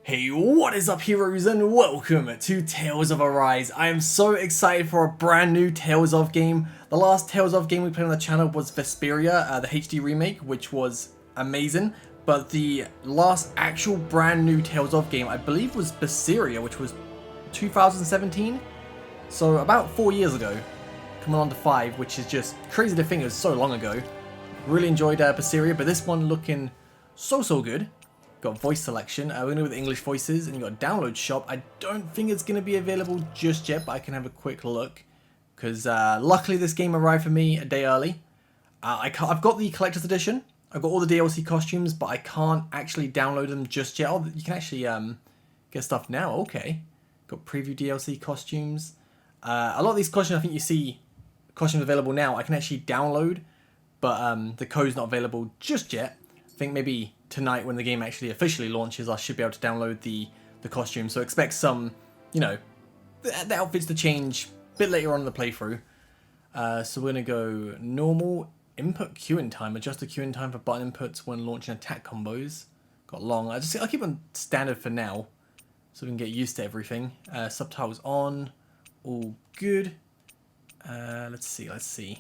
Hey, what is up heroes and welcome to Tales of Arise. I am so excited for a brand new Tales of game. The last Tales of game we played on the channel was Vesperia, the HD remake, which was amazing. But the last actual brand new Tales of game, I believe, was Berseria, which was 2017. So about 4 years ago, coming on to 5, which is just crazy to think it was so long ago. Really enjoyed Berseria, but this one looking so good. Got voice selection. We're going to go with English voices, and you've got a download shop. I don't think it's going to be available just yet, but I can have a quick look. Because luckily this game arrived for me a day early. I've got the collector's edition. I've got all the DLC costumes, but I can't actually download them just yet. Oh, you can actually get stuff now. Okay. Got preview DLC costumes. A lot of these costumes, I think you see costumes available now. I can actually download, but the code's not available just yet. I think maybe tonight when the game actually officially launches, I should be able to download the costume. So expect some, you know, the outfits to change a bit later on in the playthrough. So we're going to go normal, input queuing time, adjust the queuing time for button inputs when launching attack combos. Got long. I'll keep on standard for now, so we can get used to everything. Subtitles on, all good. Let's see.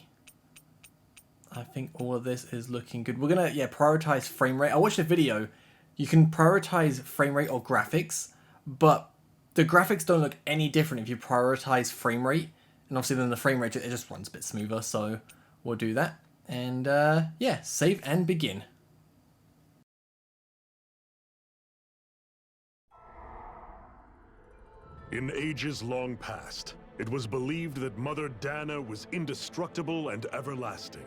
I think all of this is looking good. We're gonna, prioritize frame rate. I watched a video. You can prioritize frame rate or graphics, but the graphics don't look any different if you prioritize frame rate. And obviously then the frame rate, it just runs a bit smoother, so we'll do that. And save and begin. In ages long past, it was believed that Mother Dana was indestructible and everlasting.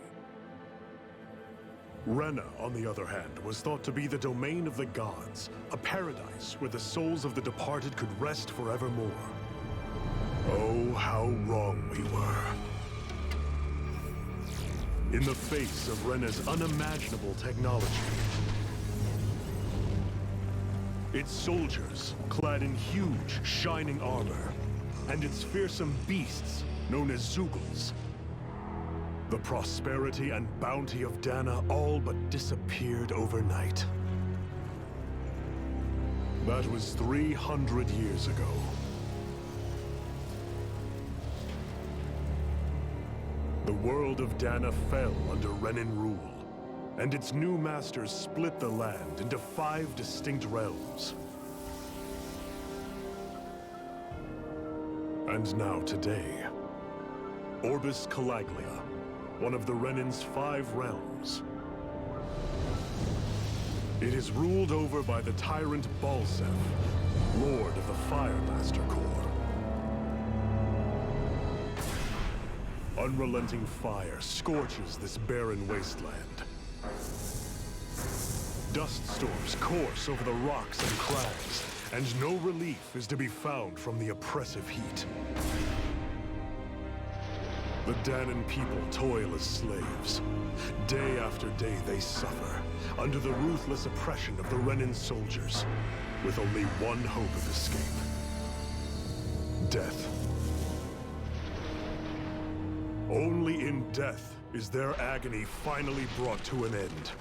Rena, on the other hand, was thought to be the domain of the gods, a paradise where the souls of the departed could rest forevermore. Oh, how wrong we were. In the face of Rena's unimaginable technology, its soldiers, clad in huge, shining armor, and its fearsome beasts, known as Zeugles, the prosperity and bounty of Dana all but disappeared overnight. That was 300 years ago. The world of Dana fell under Renan rule, and its new masters split the land into 5 distinct realms. And now today, Orbis Calaglia, one of the Renan's 5 realms. It is ruled over by the tyrant Balsef, Lord of the Firemaster Corps. Unrelenting fire scorches this barren wasteland. Dust storms course over the rocks and crags, and no relief is to be found from the oppressive heat. The Danan people toil as slaves. Day after day they suffer, under the ruthless oppression of the Renan soldiers, with only one hope of escape: death. Only in death is their agony finally brought to an end.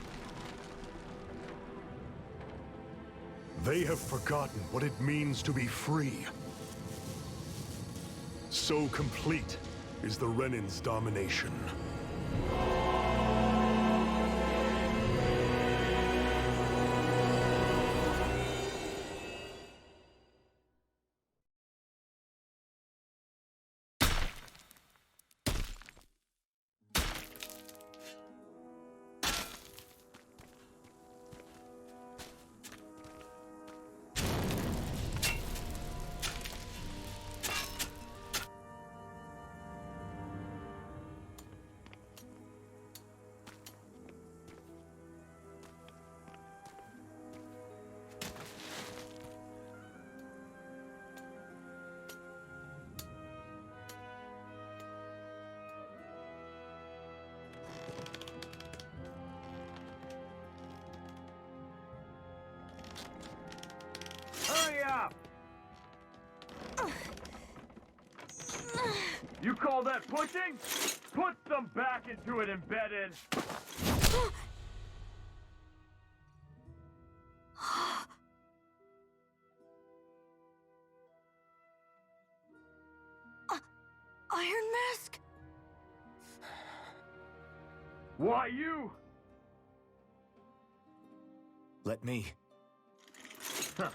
They have forgotten what it means to be free. So complete is the Renan's domination. You call that pushing? Put some back into it, embedded! Mask? Why you? Let me. Huh.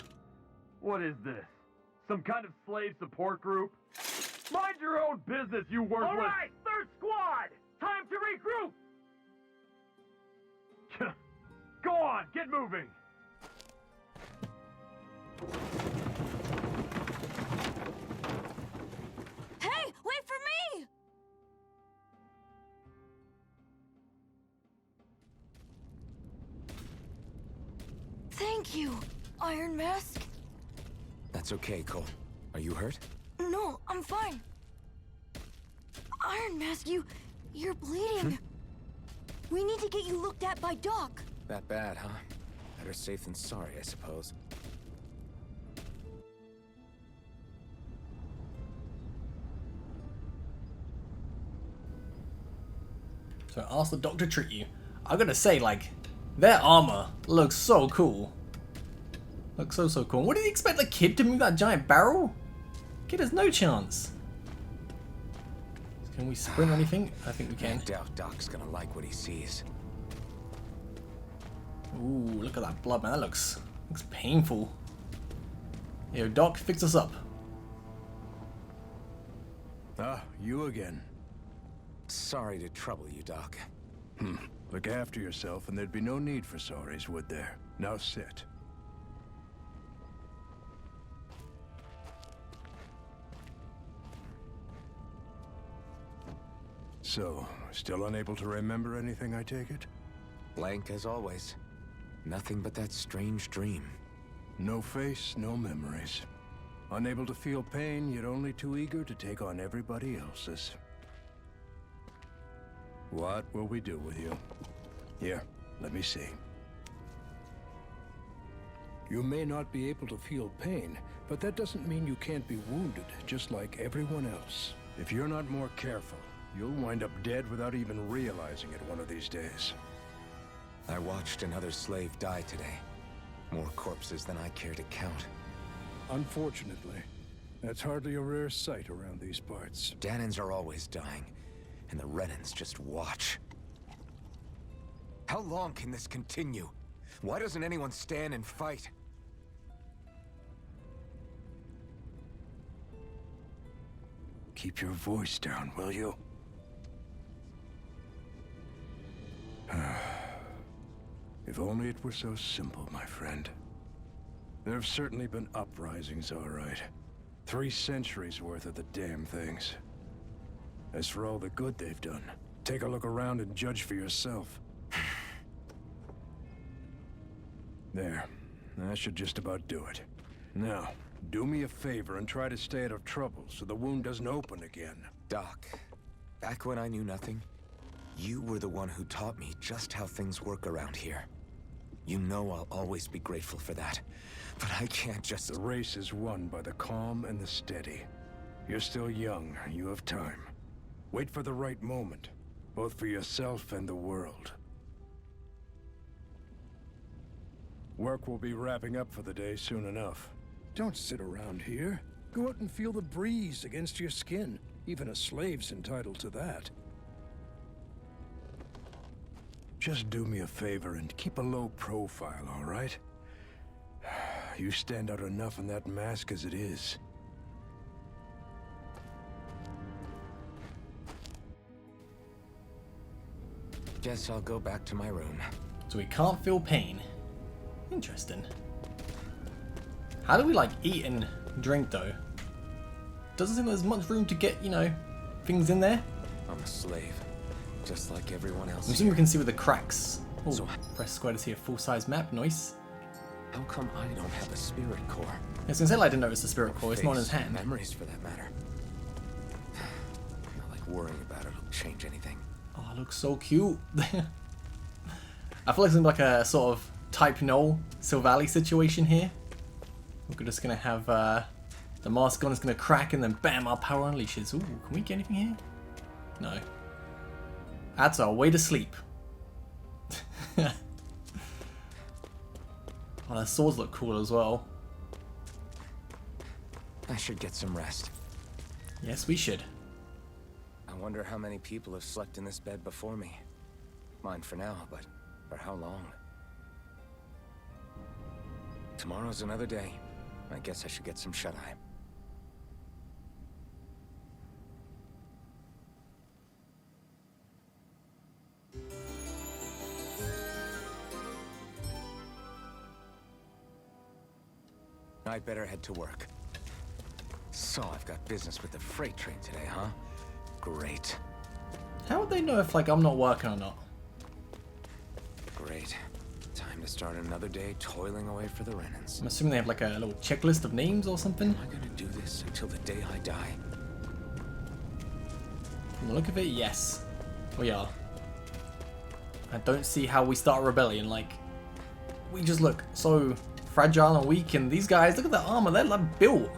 What is this? Some kind of slave support group? Mind your own business, you worthless! Alright, third squad! Time to regroup! Go on, get moving! Hey, wait for me! Thank you, Iron Mask. That's okay, Cole. Are you hurt? No, I'm fine. Iron Mask, you're bleeding. We need to get you looked at by Doc. That bad, huh? Better safe than sorry, I suppose. So ask the doctor to treat you. I gotta say, like, their armor looks so cool. Looks so cool. What did he expect the kid to move that giant barrel? Kid has no chance. Can we sprint or anything? I think we can. I doubt Doc's gonna like what he sees. Ooh, look at that blood, man. That looks painful. Yo, Doc, fix us up. Ah, you again. Sorry to trouble you, Doc. Look after yourself and there'd be no need for sorries, would there? Now sit. So, still unable to remember anything, I take it? Blank as always. Nothing but that strange dream. No face, no memories. Unable to feel pain, yet only too eager to take on everybody else's. What will we do with you? Here, let me see. You may not be able to feel pain, but that doesn't mean you can't be wounded, just like everyone else. If you're not more careful, you'll wind up dead without even realizing it one of these days. I watched another slave die today. More corpses than I care to count. Unfortunately, that's hardly a rare sight around these parts. Danans are always dying, and the Renans just watch. How long can this continue? Why doesn't anyone stand and fight? Keep your voice down, will you? If only it were so simple, my friend. There have certainly been uprisings, all right. 3 centuries worth of the damn things. As for all the good they've done, take a look around and judge for yourself. There. That should just about do it. Now, do me a favor and try to stay out of trouble so the wound doesn't open again. Doc, back when I knew nothing, you were the one who taught me just how things work around here. You know I'll always be grateful for that, but I can't just... The race is won by the calm and the steady. You're still young, you have time. Wait for the right moment, both for yourself and the world. Work will be wrapping up for the day soon enough. Don't sit around here. Go out and feel the breeze against your skin. Even a slave's entitled to that. Just do me a favor and keep a low profile, all right? You stand out enough in that mask as it is. Guess I'll go back to my room. So we can't feel pain. Interesting. How do we, like, eat and drink, though? Doesn't seem there's much room to get, you know, things in there. I'm a slave, just like everyone else. I'm assuming we can see with the cracks. Oh, So- press square to see a full-size map. Nice. How come I don't have a spirit core? I was gonna say, like, I didn't notice the spirit core. It's not in his Face, hand. Memories, for that matter. Not like worrying about it'll change anything. Oh, it looks so cute. I feel like it's like a sort of Type Null Sylvally situation here. We're just gonna have the mask on, it's gonna crack, and then bam, our power unleashes. Ooh, can we get anything here? No. That's our way to sleep. Oh, the swords look cool as well. I should get some rest. Yes, we should. I wonder how many people have slept in this bed before me. Mine for now, but for how long? Tomorrow's another day. I guess I should get some shut-eye. I'd better head to work. So I've got business with the freight train today, huh? Great. How would they know if, like, I'm not working or not? Great. Time to start another day toiling away for the Renans. I'm assuming they have, like, a little checklist of names or something. Am I gonna do this until the day I die? From the look of it, yes. We are. I don't see how we start a rebellion. Like, we just look so fragile and weak, and these guys, look at their armor, they're like built.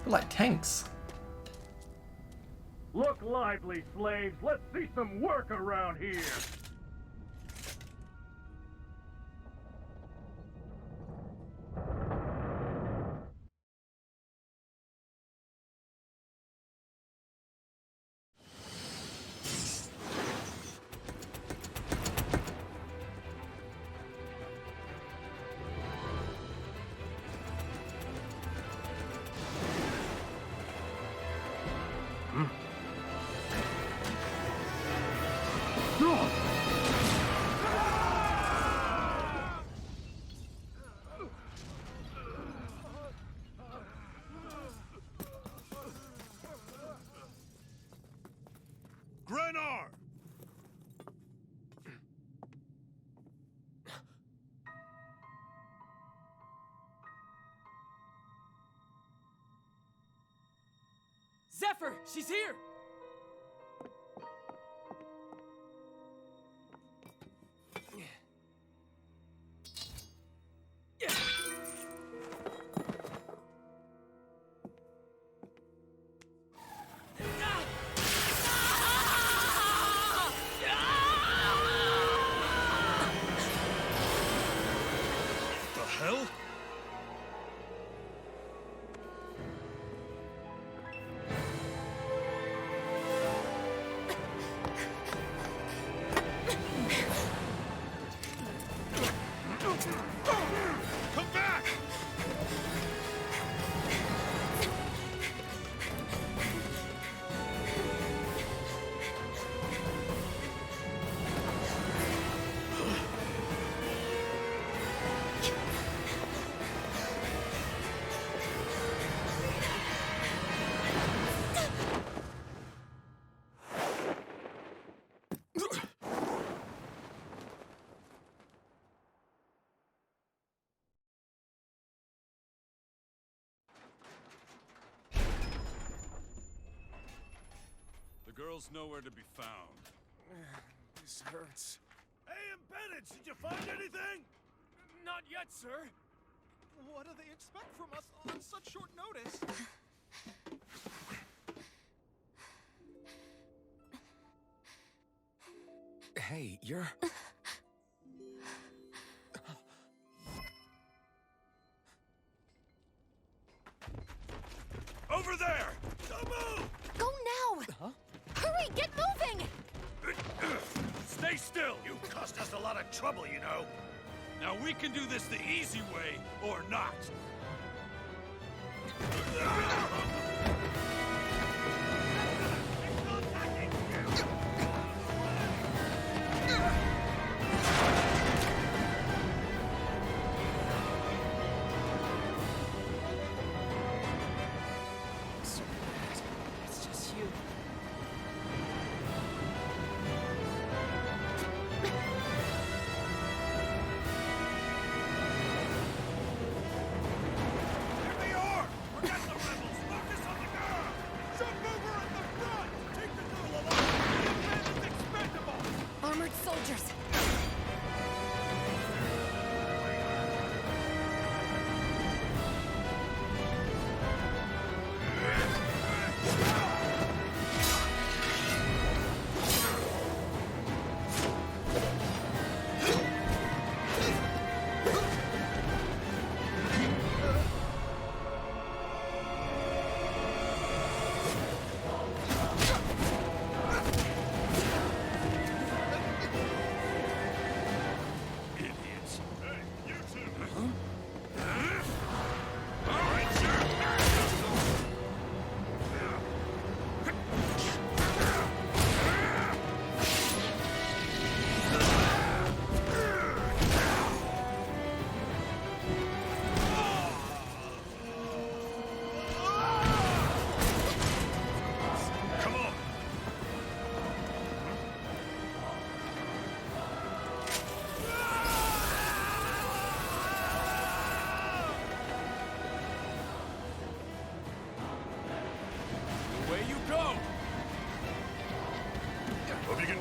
They're like tanks. Look lively, slaves. Let's see some work around here. Grenar! Zephyr, she's here! The hell? Come back! The girl's nowhere to be found. This hurts. Hey, Bennett, did you find anything? Not yet, sir. What do they expect from us on such short notice? Hey, you're... Over there! Don't move! Go now! Huh? Hurry, get moving! Stay still! You caused us a lot of trouble, you know. Now we can do this the easy way, or not. So bad. It's just you.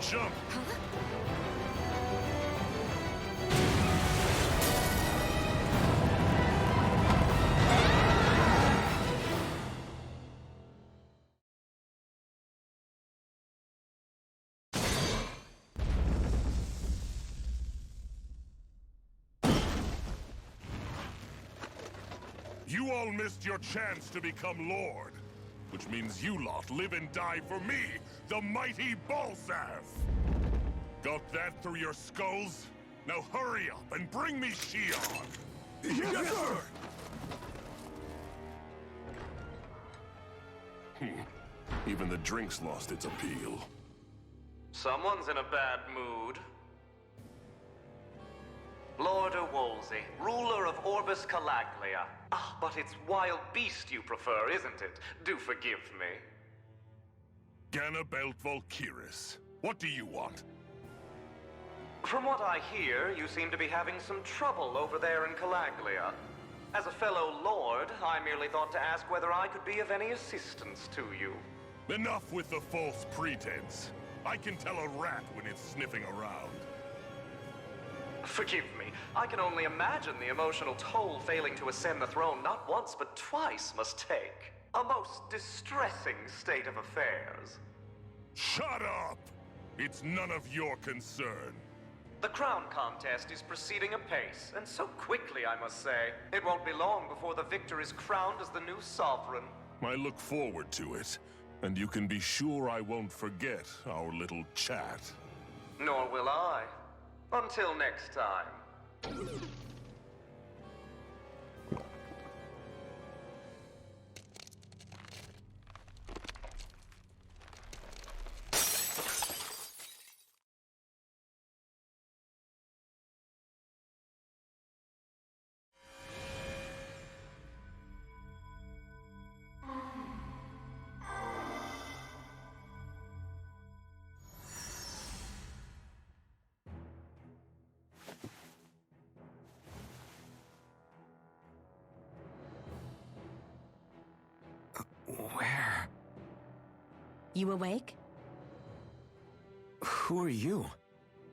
jump! You all missed your chance to become Lord. Which means you lot live and die for me, the mighty Balsav! Got that through your skulls? Now hurry up and bring me Shion! Yes, sir! Even the drink's lost its appeal. Someone's in a bad mood. Lord Wolsey, ruler of Orbis Calaglia. Ah, but it's wild beast you prefer, isn't it? Do forgive me. Ganabelt Volkiris, what do you want? From what I hear, you seem to be having some trouble over there in Calaglia. As a fellow lord, I merely thought to ask whether I could be of any assistance to you. Enough with the false pretense. I can tell a rat when it's sniffing around. Forgive me, I can only imagine the emotional toll failing to ascend the throne not once but twice must take. A most distressing state of affairs. Shut up! It's none of your concern. The crown contest is proceeding apace, and so quickly, I must say. It won't be long before the victor is crowned as the new sovereign. I look forward to it, and you can be sure I won't forget our little chat. Nor will I. Until next time. Where? You awake? Who are you?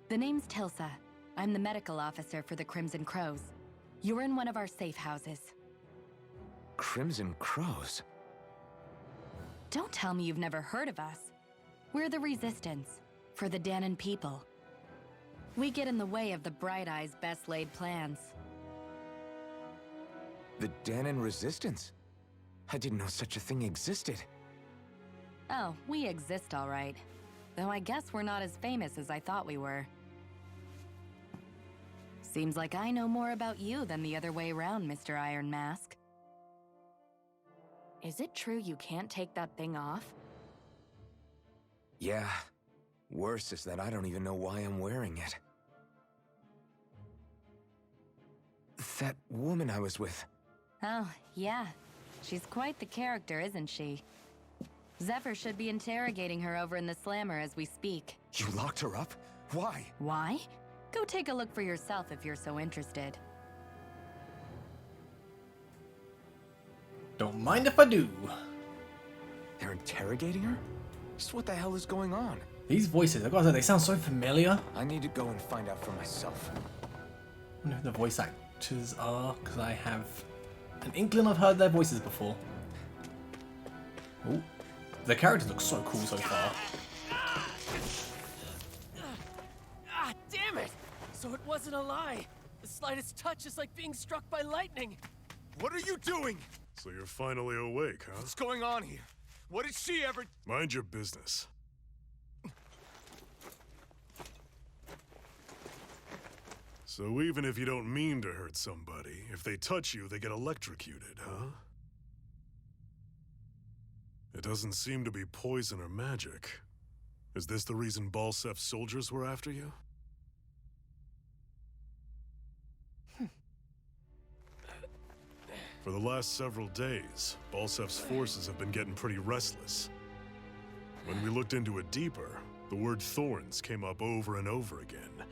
The name's Tilsa. I'm the medical officer for the Crimson Crows. You're in one of our safe houses. Crimson Crows? Don't tell me you've never heard of us. We're the Resistance, for the Danon people. We get in the way of the Bright Eye's best-laid plans. The Danon Resistance? I didn't know such a thing existed. Oh, we exist all right. Though I guess we're not as famous as I thought we were. Seems like I know more about you than the other way around, Mr. Iron Mask. Is it true you can't take that thing off? Yeah. Worse is that I don't even know why I'm wearing it. That woman I was with. Oh, yeah. She's quite the character, isn't she? Zephyr should be interrogating her over in the Slammer as we speak. You locked her up? Why? Why? Go take a look for yourself if you're so interested. Don't mind if I do. They're interrogating her? Just what the hell is going on? These voices, I gotta say, they sound so familiar. I need to go and find out for myself. I wonder who the voice actors are, because I have an inkling I've heard their voices before. Oh, the characters look so cool so far. Ah, damn it! So it wasn't a lie. The slightest touch is like being struck by lightning. What are you doing? So you're finally awake, huh? What's going on here? What did she ever... Mind your business. So even if you don't mean to hurt somebody, if they touch you, they get electrocuted, huh? It doesn't seem to be poison or magic. Is this the reason Balsef's soldiers were after you? For the last several days, Balsef's forces have been getting pretty restless. When we looked into it deeper, the word thorns came up over and over again.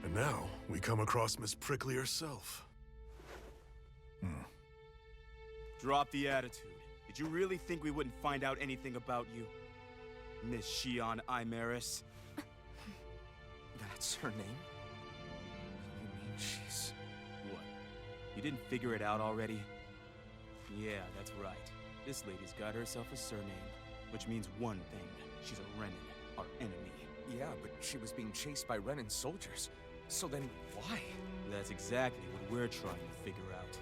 And now, we come across Miss Prickly herself. Drop the attitude. Did you really think we wouldn't find out anything about you? Miss Shion Imaris. That's her name? You mean she's... What? You didn't figure it out already? Yeah, that's right. This lady's got herself a surname, which means one thing. She's a Renin, our enemy. Yeah, but she was being chased by Renin soldiers. So then, why? That's exactly what we're trying to figure out.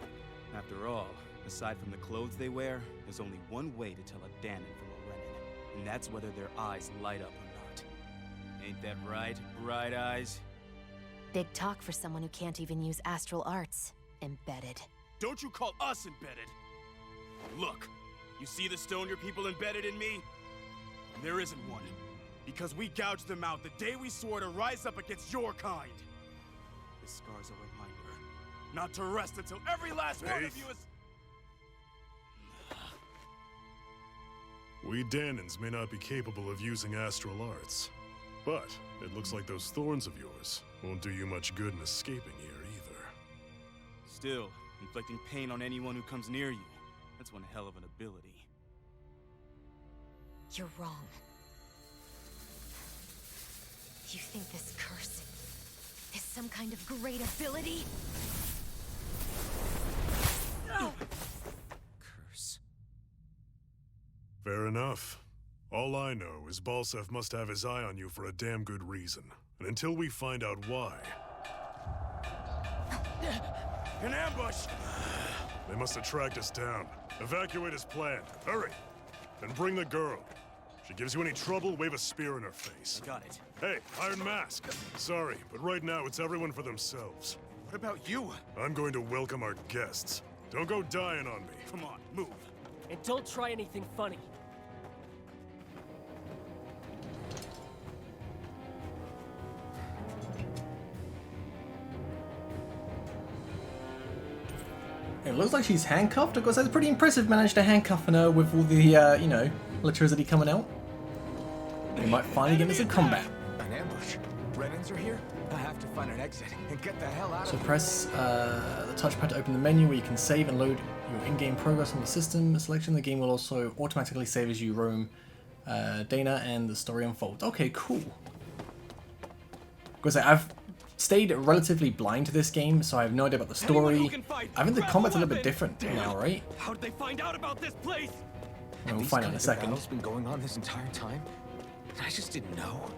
After all, aside from the clothes they wear, there's only one way to tell a Danon from a Renin, and that's whether their eyes light up or not. Ain't that right, Bright Eyes? Big talk for someone who can't even use astral arts. Embedded. Don't you call us embedded! Look, you see the stone your people embedded in me? There isn't one. Because we gouged them out the day we swore to rise up against your kind. This scar's a reminder not to rest until every last one of you is... We Danons may not be capable of using astral arts, but it looks like those thorns of yours won't do you much good in escaping here either. Still, inflicting pain on anyone who comes near you. That's one hell of an ability. You're wrong. You think this curse is some kind of great ability? Curse. Fair enough. All I know is Balsef must have his eye on you for a damn good reason. And until we find out why... An ambush! They must have tracked us down. Evacuate as planned. Hurry! And bring the girl. If she gives you any trouble, wave a spear in her face. Got it. Hey, Iron Mask. Sorry, but right now it's everyone for themselves. What about you? I'm going to welcome our guests. Don't go dying on me. Come on, move. And don't try anything funny. It looks like she's handcuffed. Of course, that's pretty impressive. Managed to handcuff her with all the, you know, electricity coming out. We might finally get into some combat. An ambush. Renins are here? I have to find an exit and get the hell out So of here. press the touchpad to open the menu where you can save and load your in-game progress on the system selection. The game will also automatically save as you roam Dana and the story unfolds. Okay, cool. Because I've stayed relatively blind to this game, so I have no idea about the story. I think the combat's a little bit different now, right? How did they find out about this place? We'll find out in a second. Battle's been going on this entire time. I just didn't know.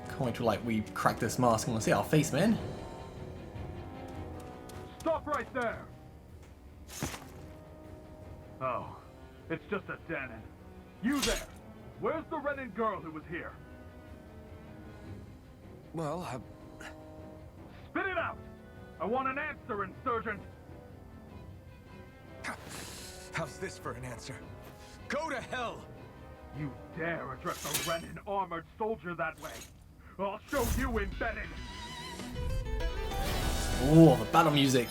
Can't wait till like we crack this mask and we'll see our face, man. Stop right there! Oh, it's just a Danon. You there! Where's the Renin girl who was here? Well, Spit it out! I want an answer, Insurgent! how's this for an answer? Go to hell! You dare address a Renin armored soldier that way? I'll show you embedded! Oh, the battle music.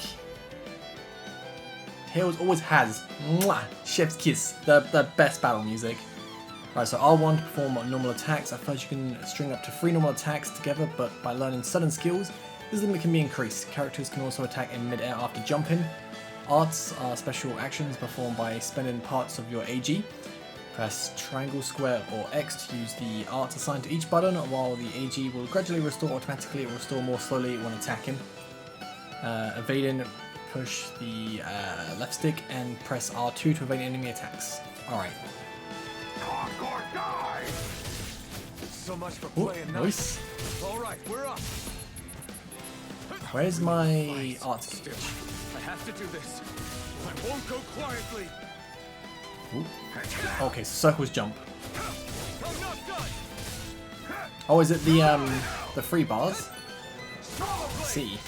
Tales always has, mwah, chef's kiss, the best battle music. Right, so R1 to perform normal attacks. At first you can string up to 3 normal attacks together, but by learning sudden skills, this limit can be increased. Characters can also attack in mid-air after jumping. Arts are special actions performed by spending parts of your AG. Press triangle, square, or X to use the arts assigned to each button, while the AG will gradually restore automatically or restore more slowly when attacking. Evading, push the left stick and press R2 to evade enemy attacks. Alright. So much for Ooh, playing nice. All right, we're up. Where's my art skill? I have to do this. I won't go quietly. Ooh. Okay, so circles jump. Oh, is it the 3 bars? Let's see.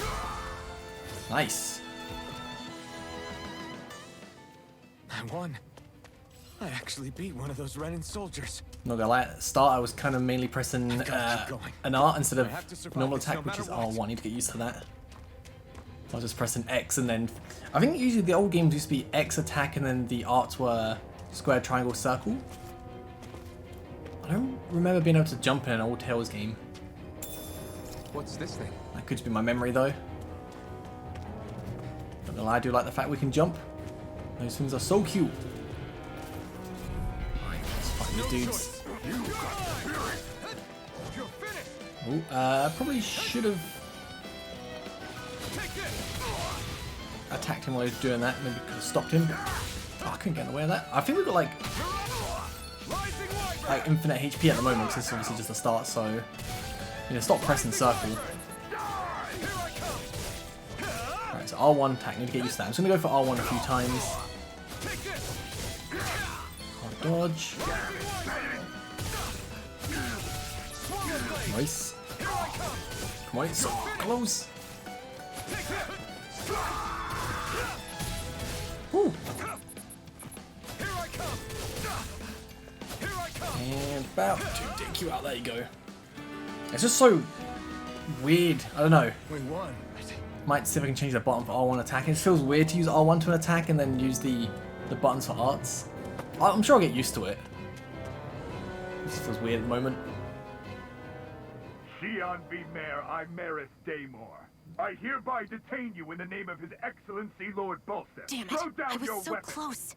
Nice. I won. I actually beat one of those Renin soldiers. Not gonna lie, at the start I was kind of mainly pressing an R instead of normal attack, which is R1. I need to get used to that. So I was just pressing X and then... I think usually the old games used to be X attack and then the arts were square, triangle, circle. I don't remember being able to jump in an old Tales game. What's this thing? That could just be my memory though. Not gonna lie, I do like the fact we can jump. Those things are so cute. Alright, let's fight these dudes. Oh, probably should have attacked him while he was doing that. Maybe could have stopped him. Oh, I couldn't get in the way of that. I think we've got like infinite HP at the moment because this is obviously just a start. So you know, stop pressing circle. Alright, so R1 attack. Need to get used to that. I'm just gonna go for R1 a few times. Hard dodge. Nice. Come on, it's so close. Woo. And about to dick you out. There you go. It's just so weird. I don't know. We won. Might see if I can change the button for R1 attack. It just feels weird to use R1 to an attack and then use the buttons for arts. I'm sure I'll get used to it. It just feels weird at the moment. Shion V. Mayor Imeris Daymore. I hereby detain you in the name of His Excellency Lord Bolster. Damn it! Throw down I was your so weapon. close.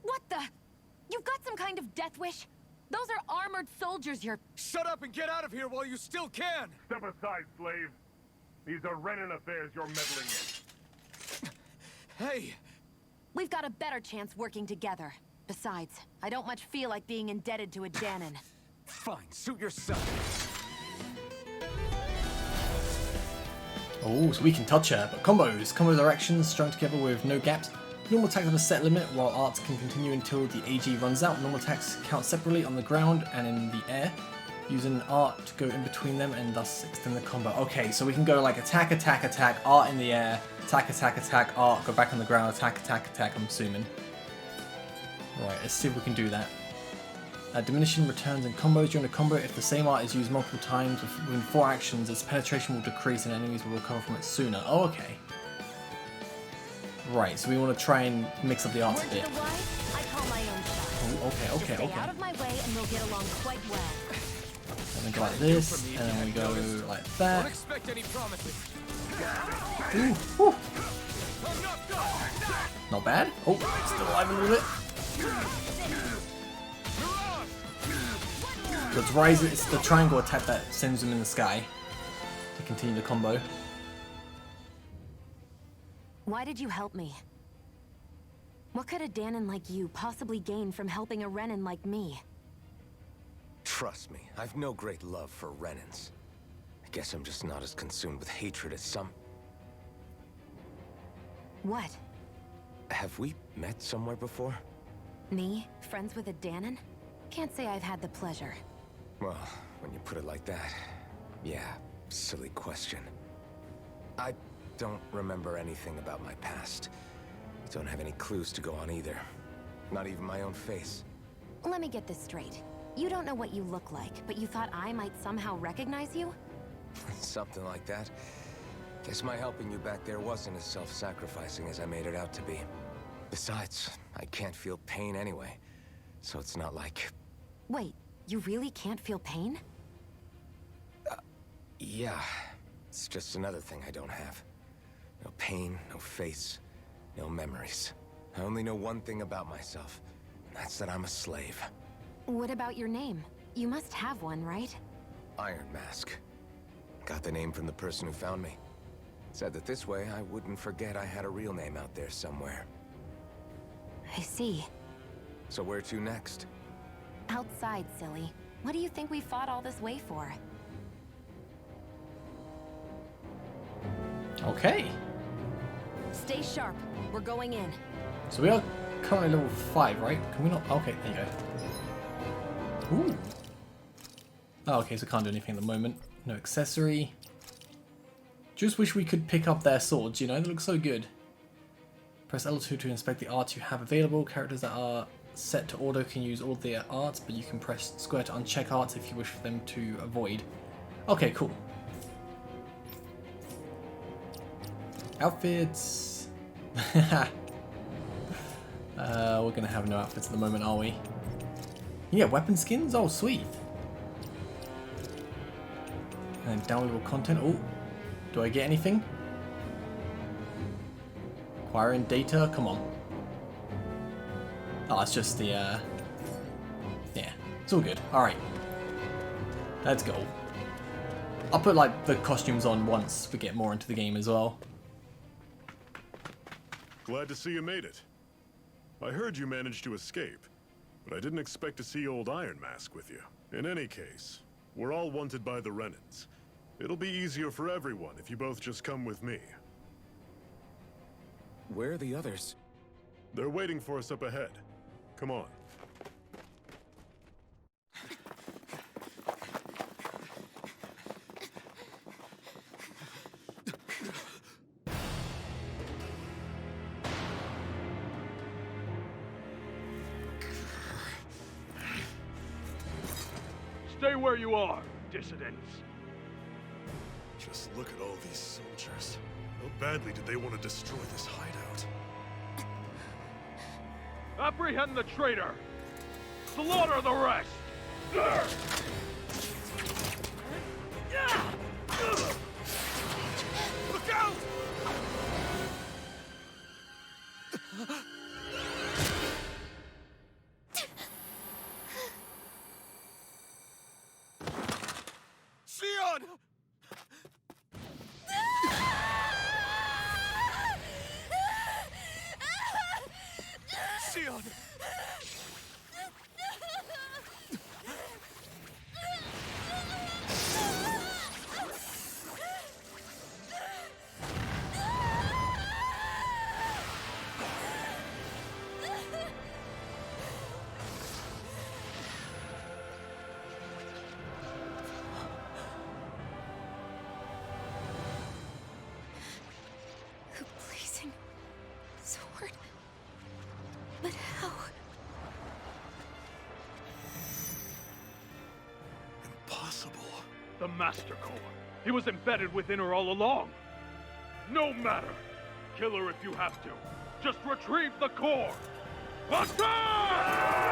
What the? You've got some kind of death wish? Those are armored soldiers you're... Shut up and get out of here while you still can! Step aside, slave. These are Renan affairs you're meddling in. Hey! We've got a better chance working together. Besides, I don't much feel like being indebted to a Danon. Fine, suit yourself. Oh, so we can touch her, but combos. Combo directions strung together with no gaps. Normal attacks have a set limit, while arts can continue until the AG runs out. Normal attacks count separately on the ground and in the air. Using an art to go in between them and thus extend the combo. Okay, so we can go like attack, attack, attack, art in the air, attack, attack, attack, art, go back on the ground, attack, attack, attack, I'm assuming. Right, let's see if we can do that. Diminishing returns and combos during a combo. If the same art is used multiple times within 4 actions, its penetration will decrease and enemies will recover from it sooner. Oh, okay. Right, so we want to try and mix up the arts a bit. I call my own shot. Oh, okay, okay, Just stay okay. out of my way and we'll get along quite well. And then go like this, and then we go like Don't that. expect any promises. Ooh, whew. Not bad. Oh, still alive a little bit. So it's rise, it's the triangle attack that sends them in the sky to continue the combo. Why did you help me? What could a Danon like you possibly gain from helping a Renan like me? Trust me, I've no great love for Renans. I guess I'm just not as consumed with hatred as some... What? Have we met somewhere before? Me? Friends with a Danon? Can't say I've had the pleasure. Well, when you put it like that, yeah, silly question. I don't remember anything about my past. Don't have any clues to go on either. Not even my own face. Let me get this straight. You don't know what you look like, but you thought I might somehow recognize you? Something like that. Guess my helping you back there wasn't as self-sacrificing as I made it out to be. Besides, I can't feel pain anyway, so it's not like... Wait, you really can't feel pain? Yeah, it's just another thing I don't have. No pain, no face, no memories. I only know one thing about myself, and that's that I'm a slave. What about your name? You must have one, right? Iron Mask. Got the name from the person who found me. Said that this way I wouldn't forget I had a real name out there somewhere. I see. So where to next? Outside, silly. What do you think we fought all this way for? Okay. Stay sharp. We're going in. So we are currently level 5, right? Can we not? Okay, there you go. Ooh. Oh, okay, so can't do anything at the moment. No accessory. Just wish we could pick up their swords, you know? They look so good. Press L2 to inspect the art you have available. Characters that are set to auto can use all their arts, but you can press square to uncheck arts if you wish for them to avoid. Okay, cool. Outfits. We're gonna have no outfits at the moment, are we? Yeah, weapon skins? Oh, sweet. And downloadable content. Oh, do I get anything? Acquiring data? Come on. Oh, it's just the, yeah. It's all good. Alright. Let's go. I'll put, like, the costumes on once we get more into the game as well. Glad to see you made it. I heard you managed to escape, but I didn't expect to see old Iron Mask with you. In any case, we're all wanted by the Renans. It'll be easier for everyone if you both just come with me. Where are the others? They're waiting for us up ahead. Come on. Stay where you are, dissidents. Just look at all these soldiers. How badly did they want to destroy this hideout? Apprehend the traitor! Slaughter the rest! Look out! Sion! Sion! The blazing sword. But how? Impossible. The Master Core. He was embedded within her all along. No matter. Kill her if you have to. Just retrieve the core. Attack!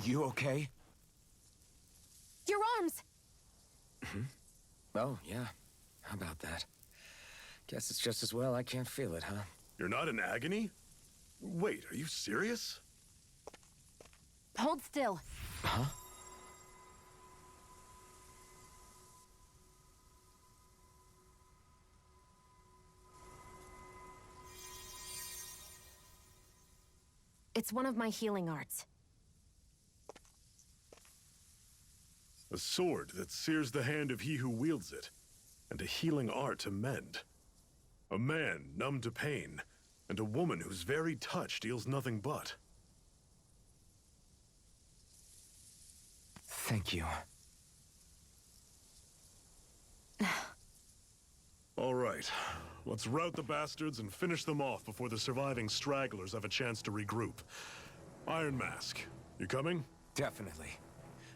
You okay? Your arms! Oh, yeah. How about that? Guess it's just as well I can't feel it, huh? You're not in agony? Wait, are you serious? Hold still. Huh? It's one of my healing arts. A sword that sears the hand of he who wields it, and a healing art to mend. A man numb to pain, and a woman whose very touch deals nothing but. Thank you. All right, let's rout the bastards and finish them off before the surviving stragglers have a chance to regroup. Iron Mask, you coming? Definitely.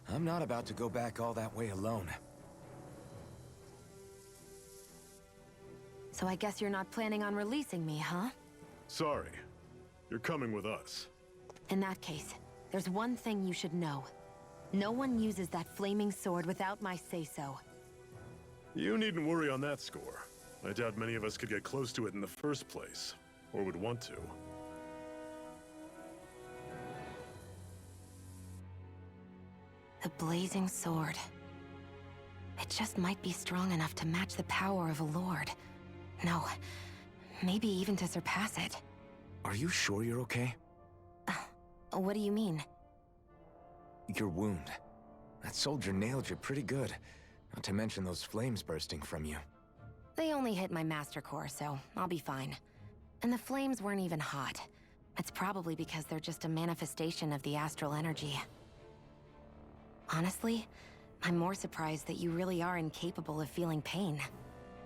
I'm not about to go back all that way alone. So I guess you're not planning on releasing me, huh? Sorry. You're coming with us. In that case, there's one thing you should know. No one uses that flaming sword without my say-so. You needn't worry on that score. I doubt many of us could get close to it in the first place, or would want to. The blazing sword. It just might be strong enough to match the power of a lord. No, maybe even to surpass it. Are you sure you're okay? What do you mean? Your wound. That soldier nailed you pretty good. Not to mention those flames bursting from you. They only hit my master core, so I'll be fine. And the flames weren't even hot. It's probably because they're just a manifestation of the astral energy. Honestly, I'm more surprised that you really are incapable of feeling pain.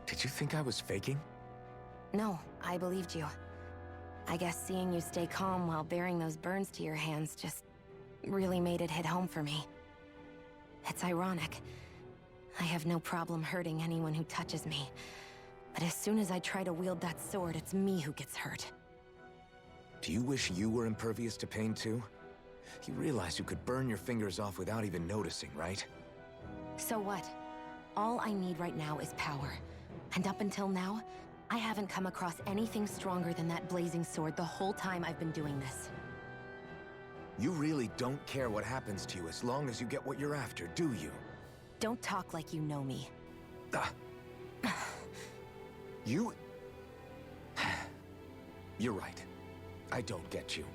Did you think I was faking? No, I believed you. I guess seeing you stay calm while bearing those burns to your hands just really made it hit home for me. It's ironic. I have no problem hurting anyone who touches me. But as soon as I try to wield that sword, it's me who gets hurt. Do you wish you were impervious to pain too? You realize you could burn your fingers off without even noticing, right? So what? All I need right now is power. And up until now, I haven't come across anything stronger than that blazing sword the whole time I've been doing this. You really don't care what happens to you as long as you get what you're after, do you? Don't talk like you know me. You... You're right. I don't get you.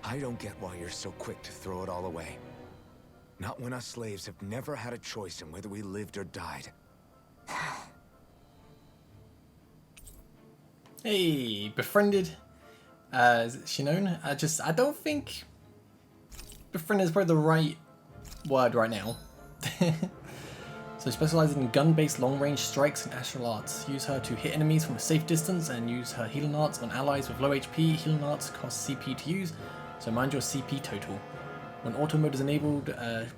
I don't get why you're so quick to throw it all away. Not when us slaves have never had a choice in whether we lived or died. Hey, befriended. Is she known? I don't think befriended is probably the right word right now. So specializes in gun-based long-range strikes and astral arts. Use her to hit enemies from a safe distance and use her healing arts on allies with low HP. Healing arts cost CP to use, so mind your CP total. When auto mode is enabled,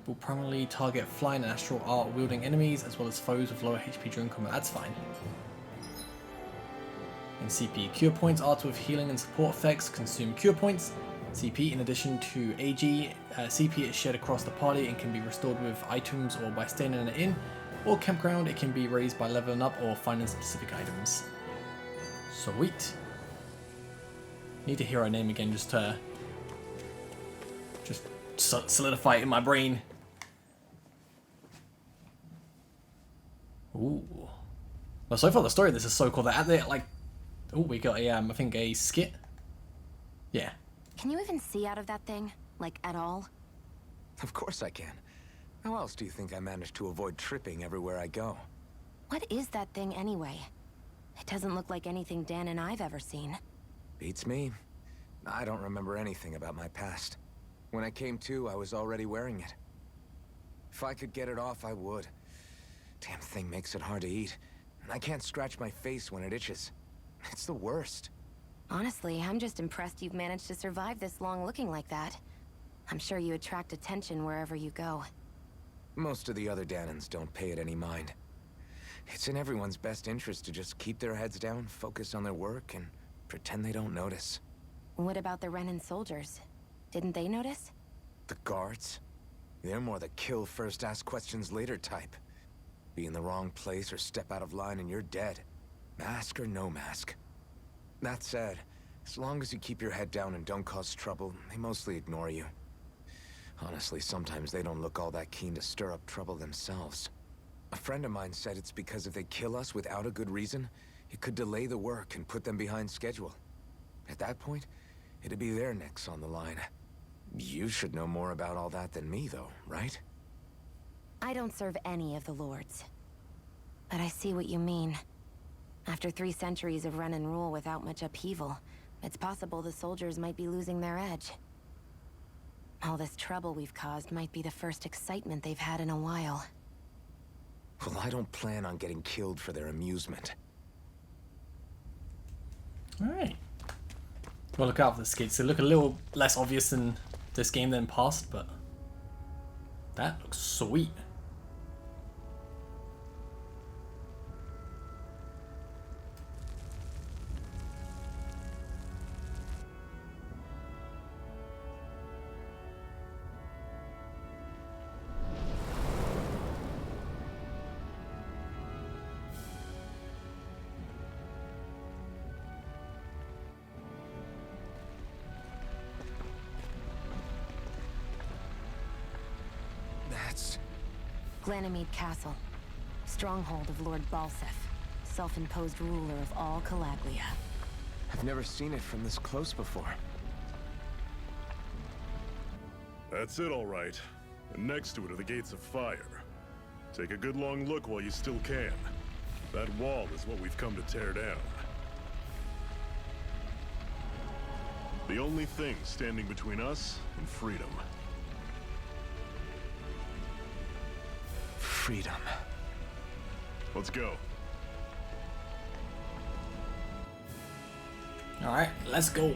will primarily target flying and astral art wielding enemies as well as foes with lower HP during combat. That's fine. In CP, cure points, arts with healing and support effects consume cure points. CP, in addition to AG, CP is shared across the party and can be restored with items or by staying in an inn or campground. It can be raised by leveling up or finding specific items. Sweet. Need to hear her name again just to solidify it in my brain. Ooh. Well, so far the story of this is so cool that they like. Oh, we got a I think a skit. Yeah. Can you even see out of that thing? Like, at all? Of course I can. How else do you think I managed to avoid tripping everywhere I go? What is that thing anyway? It doesn't look like anything Dan and I've ever seen. Beats me. I don't remember anything about my past. When I came to, I was already wearing it. If I could get it off, I would. Damn thing makes it hard to eat. And I can't scratch my face when it itches. It's the worst. Honestly, I'm just impressed you've managed to survive this long looking like that. I'm sure you attract attention wherever you go. Most of the other Danans don't pay it any mind. It's in everyone's best interest to just keep their heads down, focus on their work, and pretend they don't notice. What about the Renan soldiers? Didn't they notice? The guards? They're more the kill first, ask questions later type. Be in the wrong place or step out of line and you're dead. Mask or no mask. That said, as long as you keep your head down and don't cause trouble, they mostly ignore you. Honestly, sometimes they don't look all that keen to stir up trouble themselves. A friend of mine said it's because if they kill us without a good reason, it could delay the work and put them behind schedule. At that point, it'd be their necks on the line. You should know more about all that than me, though, right? I don't serve any of the lords. But I see what you mean. After 3 centuries of run and rule without much upheaval, it's possible the soldiers might be losing their edge. All this trouble we've caused might be the first excitement they've had in a while. Well, I don't plan on getting killed for their amusement. Alright. Well, look out for the skits. They look a little less obvious in this game than past, but that looks sweet. Ganymede Castle, stronghold of Lord Balsef, self-imposed ruler of all Calaglia. I've never seen it from this close before. That's it, all right. and next to it are the gates of fire. Take a good long look while you still can. That wall is what we've come to tear down. The only thing standing between us and freedom. Freedom. Let's go. Alright, let's go.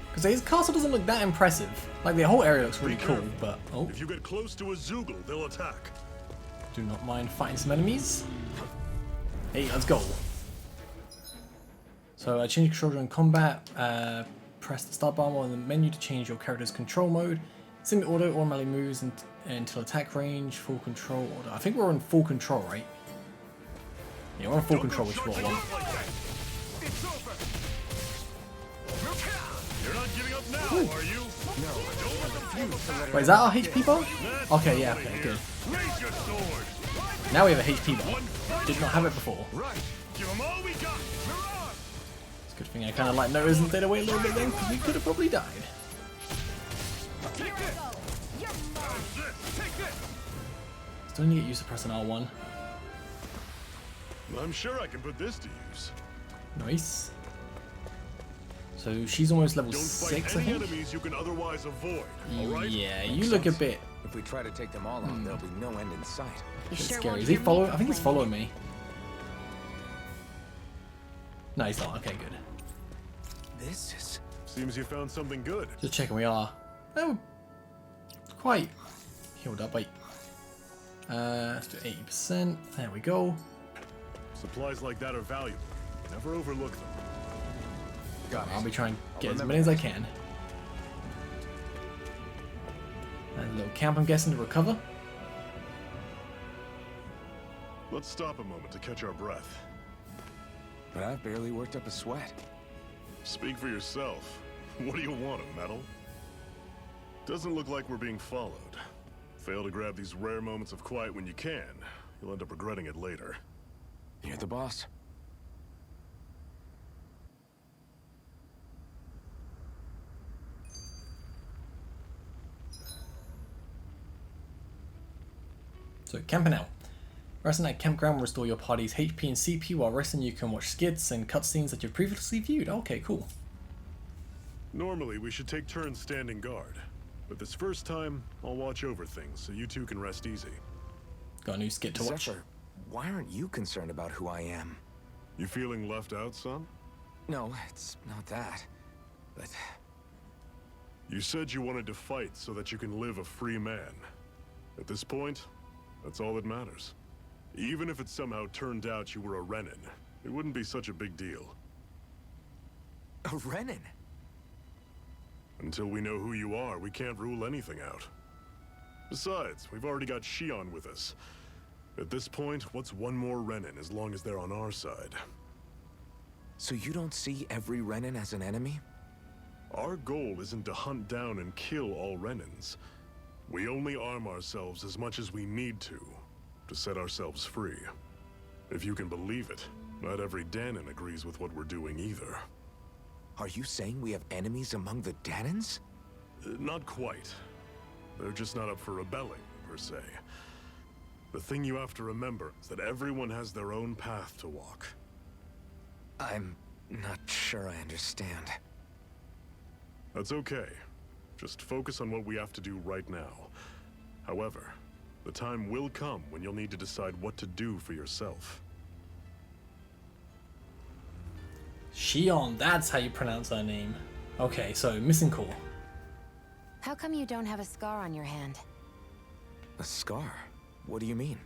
Because his castle doesn't look that impressive. Like, the whole area looks really cool, but... Oh. If you get close to a Zoogle, they'll attack. Do not mind fighting some enemies. Hey, let's go. So, change control during combat. Press the start bar on the menu to change your character's control mode. Semi-auto automatically moves until attack range. Full control order. I think we're on full control, right? Yeah, we're on full control, which is what I want. You're not giving up now, are you? No, don't refuse to let her. Wait, is that our HP bar? Okay, yeah, okay, good. Raise your sword. Now we have a HP bar. Did not have it before. Right. Give them all we got. It's a good thing I kind of like noticed and stayed away a little bit then, because we could have probably died. Still need to get used to pressing R1. I'm sure I can put this to use. Nice. So she's almost level Don't 6, fight I any think. enemies you can otherwise avoid. All right? Yeah, you look a bit If we try to take them all on, there'll be no end in sight. You sure scary. won't Is he hear me following? I think he's complain. following me. No, he's not. Okay, good. This is... Seems you found something good. Just checking we are. Oh, quite healed up. Wait. Let's do 80%. There we go. Supplies like that are valuable. Never overlook them. Got I'll be trying to get as remember many as I can. And a little camp, I'm guessing, to recover. Let's stop a moment to catch our breath. But I've barely worked up a sweat. Speak for yourself. What do you want, a medal? Doesn't look like we're being followed. Fail to grab these rare moments of quiet when you can. You'll end up regretting it later. You're the boss. So, camping out. Resting at campground will restore your party's HP and CP. While resting, you can watch skits and cutscenes that you've previously viewed. Okay, cool. Normally, we should take turns standing guard. But this first time, I'll watch over things so you two can rest easy. Got a new skit to watch. Zephyr, why aren't you concerned about who I am? You feeling left out, son? No, it's not that. But... You said you wanted to fight so that you can live a free man. At this point, that's all that matters. Even if it somehow turned out you were a Renin, it wouldn't be such a big deal. A Renin? Until we know who you are, we can't rule anything out. Besides, we've already got Shion with us. At this point, what's one more Renin as long as they're on our side? So you don't see every Renin as an enemy? Our goal isn't to hunt down and kill all Renins. We only arm ourselves as much as we need to set ourselves free. If you can believe it, not every Danon agrees with what we're doing either. Are you saying we have enemies among the Danons? Not quite. They're just not up for rebelling, per se. The thing you have to remember is that everyone has their own path to walk. I'm not sure I understand. That's okay. Just focus on what we have to do right now. However, the time will come when you'll need to decide what to do for yourself. Shion, that's how you pronounce her name. Okay, so missing core. How come you don't have a scar on your hand? A scar? What do you mean?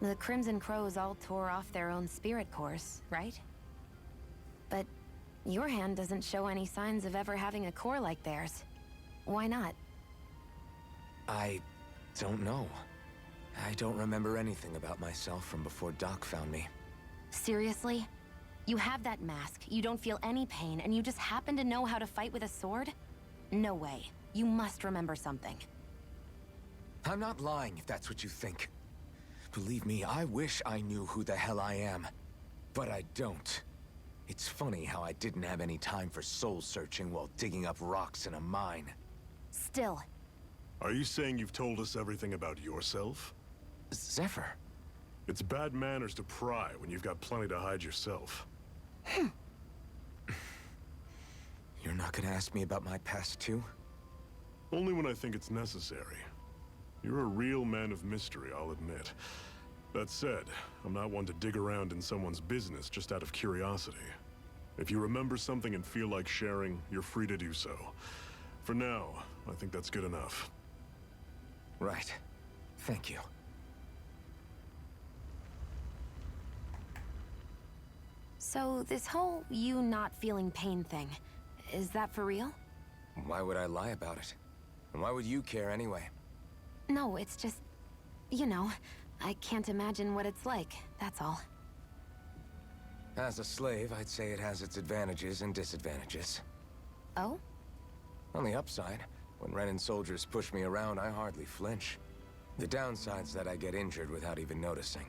The Crimson Crows all tore off their own spirit cores, right? But your hand doesn't show any signs of ever having a core like theirs. Why not? I don't know. I don't remember anything about myself from before Doc found me. Seriously? You have that mask, you don't feel any pain, and you just happen to know how to fight with a sword? No way. You must remember something. I'm not lying if that's what you think. Believe me, I wish I knew who the hell I am. But I don't. It's funny how I didn't have any time for soul searching while digging up rocks in a mine. Still, Are you saying you've told us everything about yourself? Zephyr. It's bad manners to pry when you've got plenty to hide yourself. You're not gonna ask me about my past, too? Only when I think it's necessary. You're a real man of mystery, I'll admit. That said, I'm not one to dig around in someone's business just out of curiosity. If you remember something and feel like sharing, you're free to do so. For now, I think that's good enough. Right. Thank you. So, this whole you not feeling pain thing, is that for real? Why would I lie about it? And why would you care anyway? No, it's just... you know, I can't imagine what it's like, that's all. As a slave, I'd say it has its advantages and disadvantages. Oh? On the upside, when Renan soldiers push me around, I hardly flinch. The downside's that I get injured without even noticing.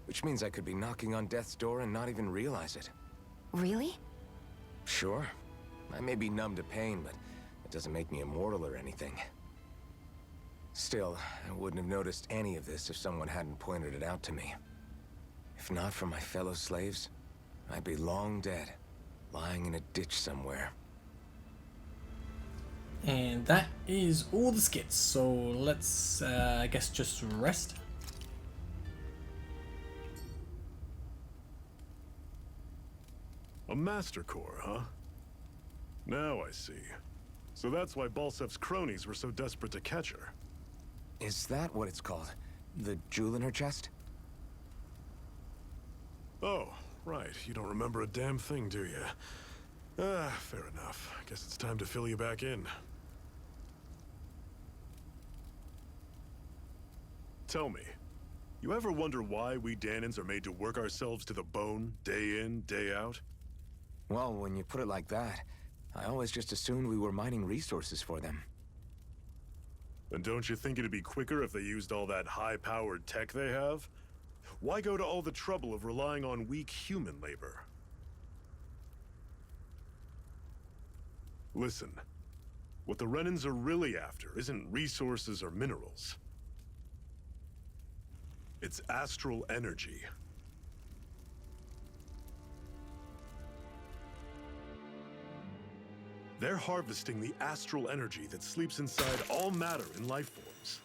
Which means I could be knocking on death's door and not even realize it. Really? Sure. I may be numb to pain, but it doesn't make me immortal or anything. Still, I wouldn't have noticed any of this if someone hadn't pointed it out to me. If not for my fellow slaves, I'd be long dead, lying in a ditch somewhere. And that is all the skits, so let's, I guess, just rest. A Master Core, huh? Now I see. So that's why Balsef's cronies were so desperate to catch her. Is that what it's called? The jewel in her chest? Oh, right. You don't remember a damn thing, do you? Fair enough. Guess it's time to fill you back in. Tell me, you ever wonder why we Danans are made to work ourselves to the bone, day in, day out? Well, when you put it like that, I always just assumed we were mining resources for them. And don't you think it'd be quicker if they used all that high-powered tech they have? Why go to all the trouble of relying on weak human labor? Listen, what the Renans are really after isn't resources or minerals. It's astral energy. They're harvesting the astral energy that sleeps inside all matter in life forms.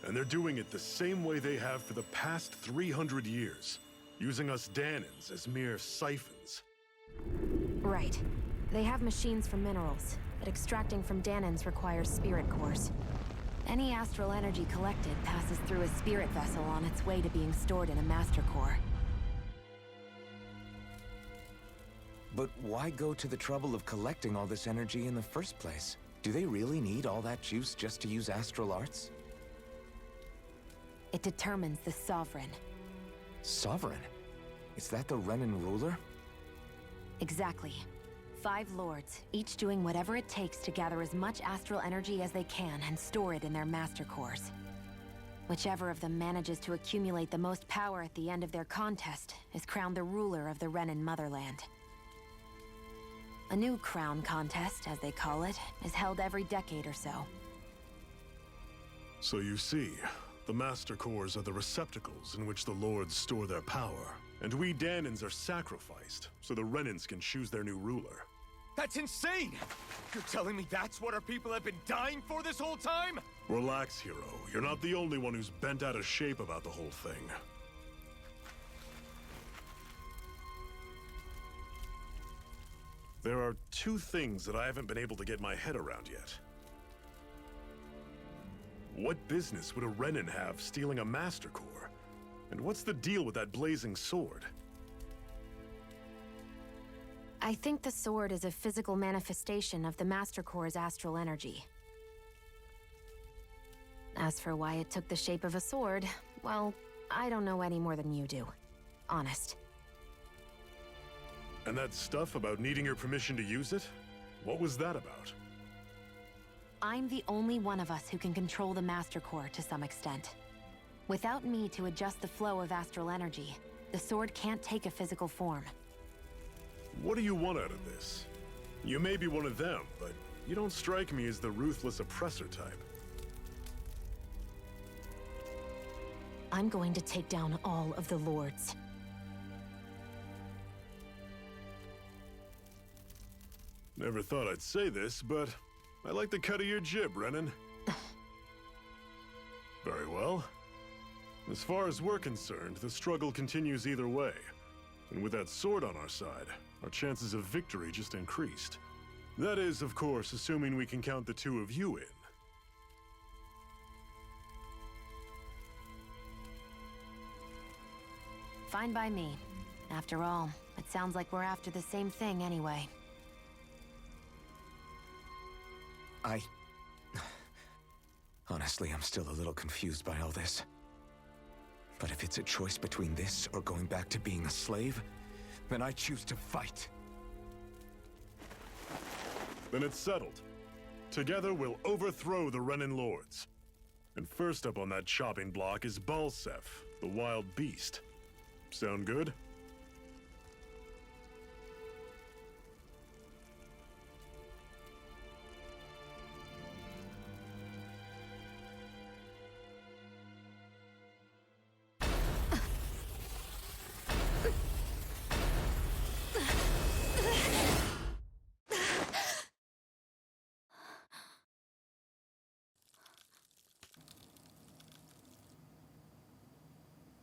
And they're doing it the same way they have for the past 300 years, using us Danans as mere siphons. Right. They have machines for minerals, but extracting from Danans requires spirit cores. Any astral energy collected passes through a spirit vessel on its way to being stored in a master core. But why go to the trouble of collecting all this energy in the first place? Do they really need all that juice just to use astral arts? It determines the Sovereign. Sovereign? Is that the Renan ruler? Exactly. 5 lords, each doing whatever it takes to gather as much astral energy as they can and store it in their master cores. Whichever of them manages to accumulate the most power at the end of their contest is crowned the ruler of the Renan motherland. A new crown contest, as they call it, is held every decade or so. So you see, the Master Cores are the receptacles in which the Lords store their power. And we Danans are sacrificed, so the Renans can choose their new ruler. That's insane! You're telling me that's what our people have been dying for this whole time? Relax, hero. You're not the only one who's bent out of shape about the whole thing. There are 2 things that I haven't been able to get my head around yet. What business would a Renan have stealing a Master Core? And what's the deal with that blazing sword? I think the sword is a physical manifestation of the Master Core's astral energy. As for why it took the shape of a sword, well, I don't know any more than you do. Honest. And that stuff about needing your permission to use it? What was that about? I'm the only one of us who can control the Master Core to some extent. Without me to adjust the flow of astral energy, the sword can't take a physical form. What do you want out of this? You may be one of them, but you don't strike me as the ruthless oppressor type. I'm going to take down all of the lords. Never thought I'd say this, but I like the cut of your jib, Renan. Very well. As far as we're concerned, the struggle continues either way. And with that sword on our side, our chances of victory just increased. That is, of course, assuming we can count the two of you in. Fine by me. After all, it sounds like we're after the same thing anyway. Honestly, I'm still a little confused by all this. But if it's a choice between this or going back to being a slave, then I choose to fight. Then it's settled. Together we'll overthrow the Renan Lords. And first up on that chopping block is Balsef, the wild beast. Sound good?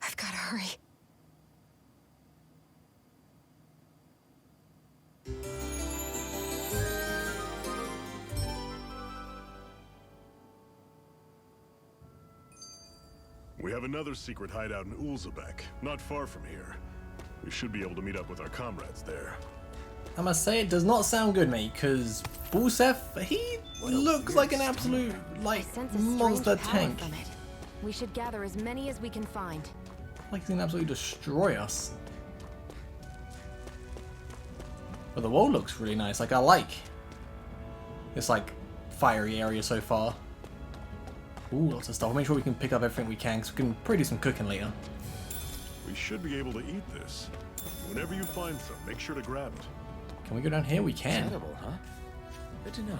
I've gotta hurry. We have another secret hideout in Ulzebek, not far from here. We should be able to meet up with our comrades there. I must say, it does not sound good, mate, because Balsef, he looks like an absolute, like, monster tank. From it. We should gather as many as we can find. Like he's gonna absolutely destroy us. But the world looks really nice. Like, I like this, like, fiery area so far. Ooh, lots of stuff. I'll make sure we can pick up everything we can, because we can probably do some cooking later. We should be able to eat this. Whenever you find some, make sure to grab it. Can we go down here? We can. Edible, huh? Good to know.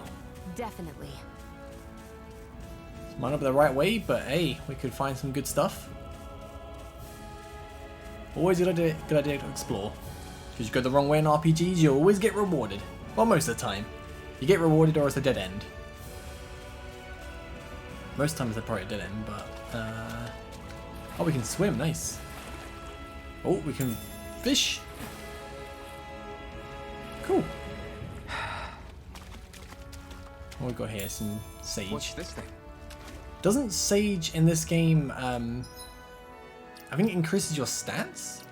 Definitely. Might not be the right way, but hey, we could find some good stuff. Always a good idea to explore. Because you go the wrong way in RPGs, you always get rewarded. Well, most of the time. You get rewarded or it's a dead end. Most times they're probably a dead end, but... Oh, we can swim, nice. Oh, we can fish. Cool. What we got here? Some sage. What's this thing? Doesn't sage in this game, I think it increases your stats?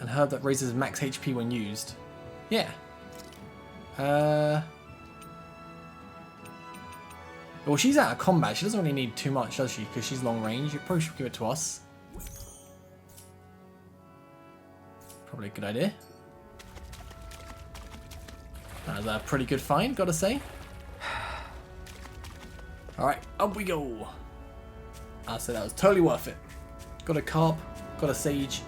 And herb that raises max HP when used. Yeah. Well, she's out of combat. She doesn't really need too much, does she? Because she's long range. You probably should give it to us. Probably a good idea. That was a pretty good find, gotta say. Alright, up we go. I said that was totally worth it. Got a carp, got a sage.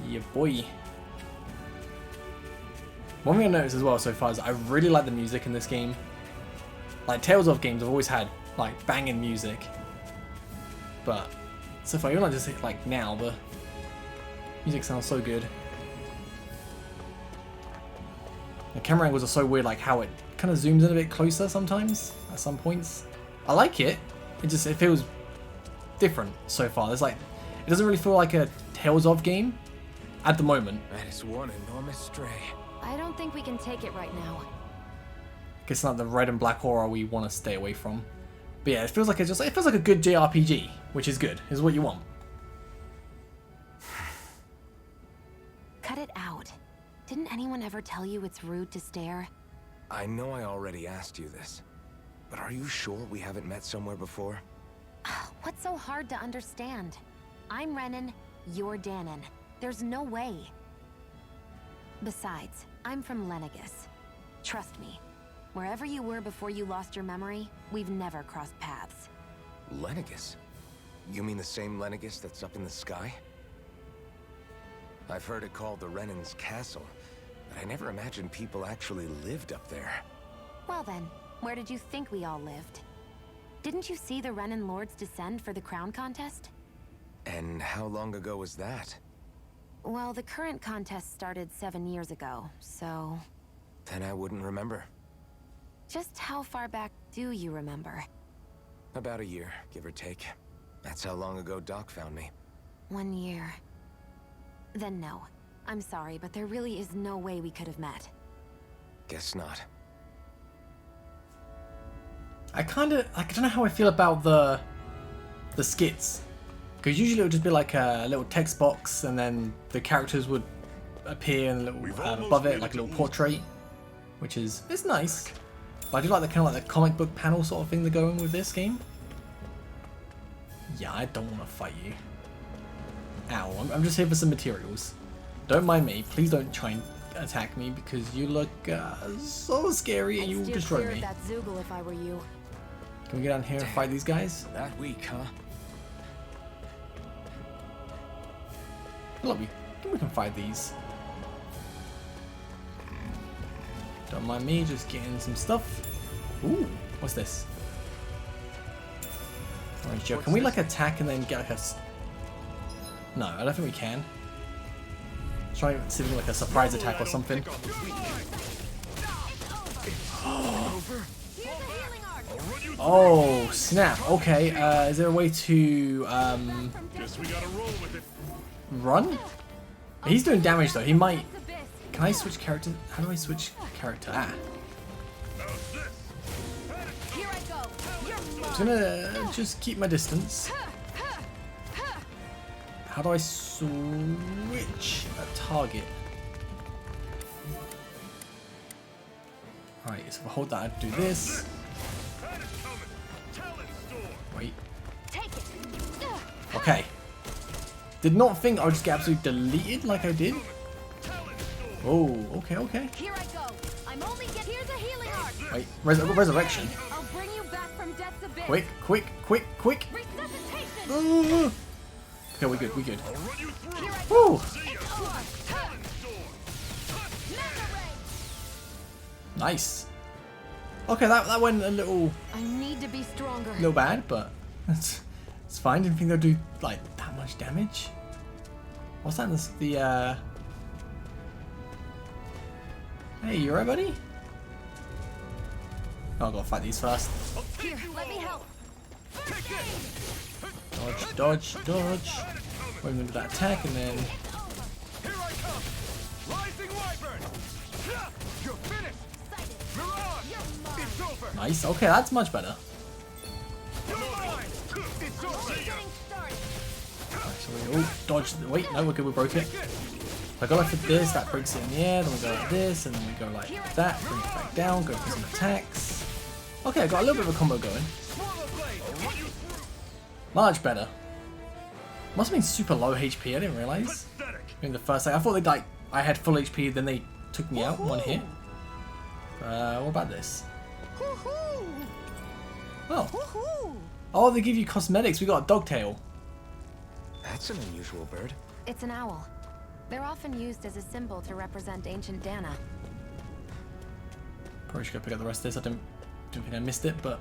Yeah, boy. One thing I noticed as well so far is I really like the music in this game. Like, Tales of games have always had, like, banging music. But, so far, even just like now, the music sounds so good. The camera angles are so weird, like how it kind of zooms in a bit closer sometimes, at some points. I like it. It feels different so far. There's like, it doesn't really feel like a Tales of game at the moment. That is one enormous stray. I don't think we can take it right now. It's not the red and black horror we want to stay away from. But yeah, it feels like it feels like a good JRPG, which is good. Is what you want. Cut it out. Didn't anyone ever tell you it's rude to stare? I know I already asked you this, but are you sure we haven't met somewhere before? What's so hard to understand? I'm Renan, you're Danon. There's no way. Besides, I'm from Lenegus. Trust me, wherever you were before you lost your memory, we've never crossed paths. Lenegus? You mean the same Lenegus that's up in the sky? I've heard it called the Renan's Castle, but I never imagined people actually lived up there. Well then, where did you think we all lived? Didn't you see the Renan Lords descend for the crown contest? And how long ago was that? Well, the current contest started 7 years ago, so... Then I wouldn't remember. Just how far back do you remember? About a year, give or take. That's how long ago Doc found me. 1 year. Then no. I'm sorry, but there really is no way we could have met. Guess not. I don't know how I feel about the skits. Because usually it would just be like a little text box and then the characters would appear in a little above it, like a little portrait. Which is, it's nice. But I do like the kind of like the comic book panel sort of thing they're going with this game. Yeah, I don't want to fight you. Ow, I'm just here for some materials. Don't mind me. Please don't try and attack me because you look so scary and you'll destroy me. That Zoogle if I were you. Can we get down here and fight these guys? That weak, huh? Look, we can fight these. Don't mind me, just getting some stuff. Ooh, what's this? Alright, Joe, can we like attack and then get like a... No, I don't think we can. Try and see if we can like a surprise attack or something. Oh, snap. Okay, is there a way to Guess we gotta roll with it. run? He's doing damage though, he might... Can I switch character? How do I switch character? Ah. I'm just gonna just keep my distance. How do I switch a target? Alright, so if I hold that, I do this. Wait. Okay. Did not think I would just get absolutely deleted like I did. Oh, okay, okay. Here I go. I'm only here's a healing art. Wait, I've got resurrection. I'll bring you back from death's abyss. Quick, quick, quick, quick. Resuscitation. Okay, we good, we good. Woo! Nice. Okay, that went a little I need to be stronger. bad, but it's fine. Didn't think they'd do like that much damage. What's that? The Hey, you alright, buddy? Oh, I've got to fight these first. Here, let me help. Dodge, dodge, dodge. Wait into that attack and then. Here I come! Rising Wyvern! You're finished! Mirage! It's over! Nice. Okay, that's much better. You're mine! It's over! Right, so oh, dodge. Wait, no, we're good. We broke it. I go like for this, that breaks it in the air, then we go like this, and then we go like that, bring it back down, go for some attacks. Okay, I got a little bit of a combo going. Much better. Must have been super low HP, I didn't realise. In the first I thought they like I had full HP, then they took me out one hit. What about this? Oh. Oh, they give you cosmetics. We got a dogtail. That's an unusual bird. It's an owl. They're often used as a symbol to represent ancient Dana. Probably should go pick up the rest of this. I don't think I missed it, but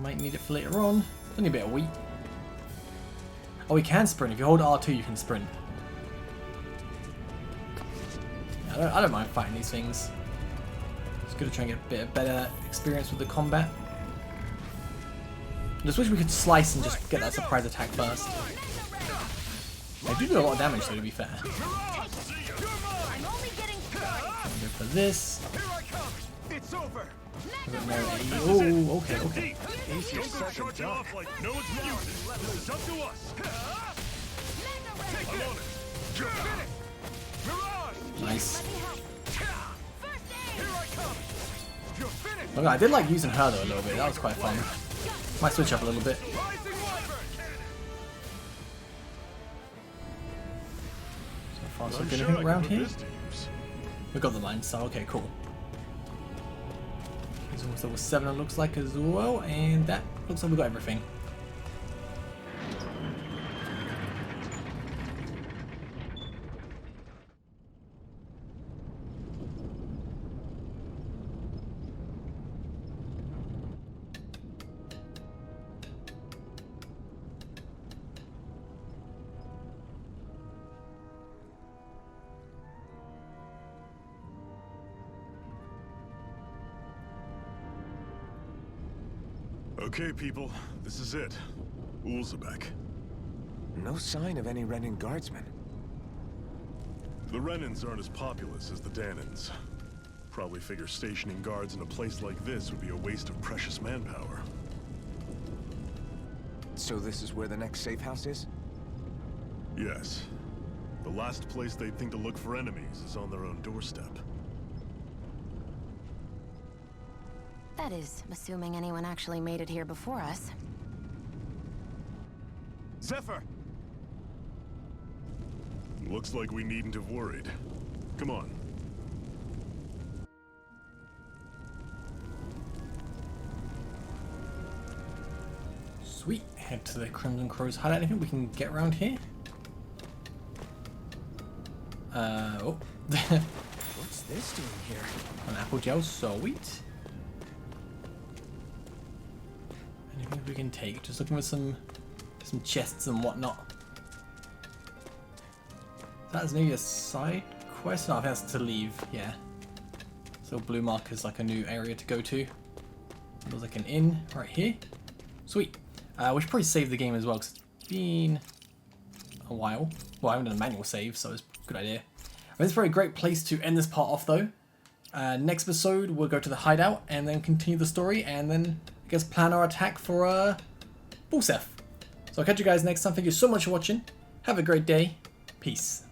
might need it for later on. Only a bit of wheat. Oh, we can sprint. If you hold R2, you can sprint. Yeah, I don't mind fighting these things. Just gonna try and get a bit of better experience with the combat. I just wish we could slice and just get that surprise attack first. They do a lot of damage though, to be fair. Go for this. It's over! Oh, okay, okay. Don't go charging off like no one's music. It's up to us. I'm on it. You're finished! Mirage! Nice. Here I come! You're finished! Okay, I did like using her though a little bit. That was quite fun. Might switch up a little bit. Rising Wyvern! So far, so good. Anything around here? We got the mine, so okay, cool. There's almost level 7 it looks like as well, and that looks like we got everything. Okay, people, this is it. Ulzebek. No sign of any Renin guardsmen. The Renins aren't as populous as the Danins. Probably figure stationing guards in a place like this would be a waste of precious manpower. So this is where the next safe house is? Yes. The last place they'd think to look for enemies is on their own doorstep. That is, assuming anyone actually made it here before us. Zephyr! Looks like we needn't have worried. Come on. Sweet. Head to the Crimson Crow's hideout. Anything we can get around here? Oh. What's this doing here? An apple gel, sweet. Anything we can take? Just looking for some chests and whatnot. That's maybe a side quest. No, I think that's to leave. Yeah. So blue marker's like a new area to go to. There's like an inn right here. Sweet. We should probably save the game as well because it's been a while. Well, I haven't done a manual save, so it's a good idea. This is a very great place to end this part off though. Next episode we'll go to the hideout and then continue the story and then I guess plan our attack for Bulseth. So I'll catch you guys next time. Thank you so much for watching. Have a great day. Peace.